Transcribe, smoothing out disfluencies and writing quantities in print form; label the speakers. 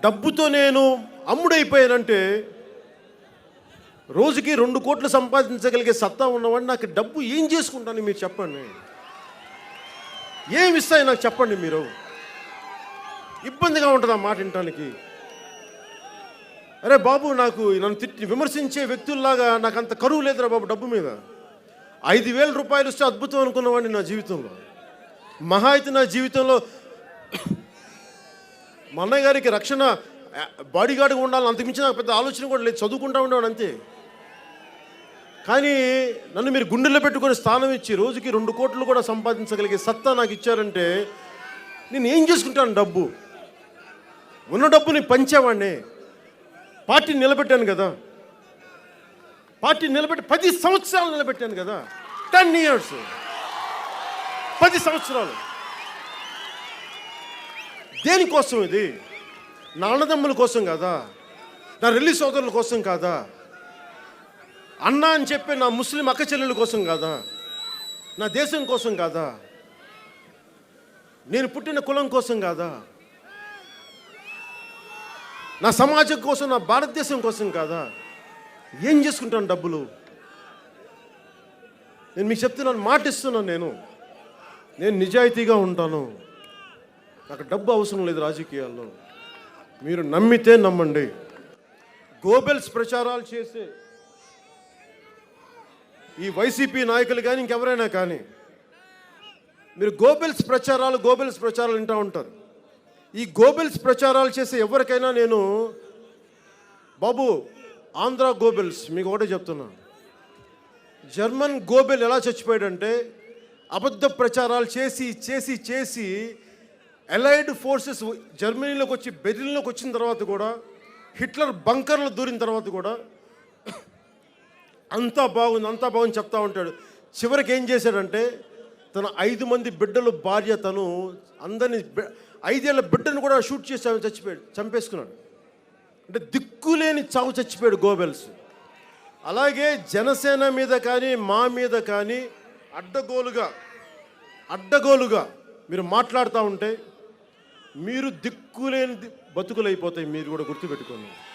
Speaker 1: డబ్బుతో నేను అమ్ముడైపోయానంటే రోజుకి 2 కోట్లు సంపాదించగలిగే సత్తా ఉన్నవాడిని నాకు డబ్బు ఏం చేసుకుంటాను మీరు చెప్పండి. ఏమి ఇస్తాయి నాకు చెప్పండి మీరు. ఇబ్బందిగా ఉంటుంది ఆ మాట వినటానికి. అరే బాబు, నాకు నన్ను విమర్శించే వ్యక్తుల్లాగా నాకు అంత కరువు లేదురా బాబు డబ్బు మీద. 5,000 రూపాయలు వస్తే అద్భుతం అనుకున్నవాడిని నా జీవితంలో. మహా అయితే నా జీవితంలో మా అన్నయ్య గారికి రక్షణ బాడీగార్డ్గా ఉండాలని అంతకుమించి నాకు పెద్ద ఆలోచన కూడా లేదు. చదువుకుంటా ఉండేవాడు అంతే. కానీ నన్ను మీరు గుండెల్లో పెట్టుకొని స్థానం ఇచ్చి రోజుకి 2 కోట్లు కూడా సంపాదించగలిగే సత్తా నాకు ఇచ్చారంటే నేను ఏం చేసుకుంటాను? డబ్బు ఉన్న డబ్బుని పంచేవాడిని. పార్టీని నిలబెట్టాను కదా, పార్టీని నిలబెట్టి 10 సంవత్సరాలు నిలబెట్టాను కదా. 10 years, 10 సంవత్సరాలు. దేనికోసం ఇది? నా అన్నదమ్ముల కోసం కాదా? నా రెల్లి సోదరుల కోసం కాదా? అన్న అని చెప్పే నా ముస్లిం అక్క చెల్లెల కోసం కాదా? నా దేశం కోసం కాదా? నేను పుట్టిన కులం కోసం కాదా? నా సమాజం కోసం, నా భారతదేశం కోసం కాదా? ఏం చేసుకుంటాను డబ్బులు? నేను మీకు చెప్తున్నాను, మాట ఇస్తున్నాను. నేను నిజాయితీగా ఉంటాను. నాకు డబ్బు అవసరం లేదు రాజకీయాల్లో. మీరు నమ్మితే నమ్మండి. గోబెల్స్ ప్రచారాలు చేసే ఈ వైసీపీ నాయకులు కానీ ఇంకెవరైనా కానీ మీరు గోబెల్స్ ప్రచారాలు వింటూ ఉంటారు. ఈ గోబెల్స్ ప్రచారాలు చేసే ఎవరికైనా నేను బాబు, ఆంధ్ర గోబెల్స్ మీకు ఒకటే చెప్తున్నా. జర్మన్ గోబెల్ ఎలా చచ్చిపోయాడంటే అబద్ధ ప్రచారాలు చేసి చేసి చేసి అలైడ్ ఫోర్సెస్ జర్మనీలోకి వచ్చి బెర్లిన్లోకి వచ్చిన తర్వాత కూడా, హిట్లర్ బంకర్లో దూరిన తర్వాత కూడా అంతా బాగుంది చెప్తా ఉంటాడు. చివరికి ఏం చేశాడంటే తన 5 మంది బిడ్డలు భార్య, తను అందరినీ 5 ఏళ్ల బిడ్డను కూడా షూట్ చేసి చంపేసుకున్నాడు. అంటే దిక్కులేని చావు చచ్చిపోయాడు గోబెల్స్. అలాగే జనసేన మీద కానీ మా మీద కానీ అడ్డగోలుగా మీరు మాట్లాడుతూ ఉంటే మీరు దిక్కులేని బతుకులైపోతాయి. మీరు కూడా గుర్తుపెట్టుకోండి.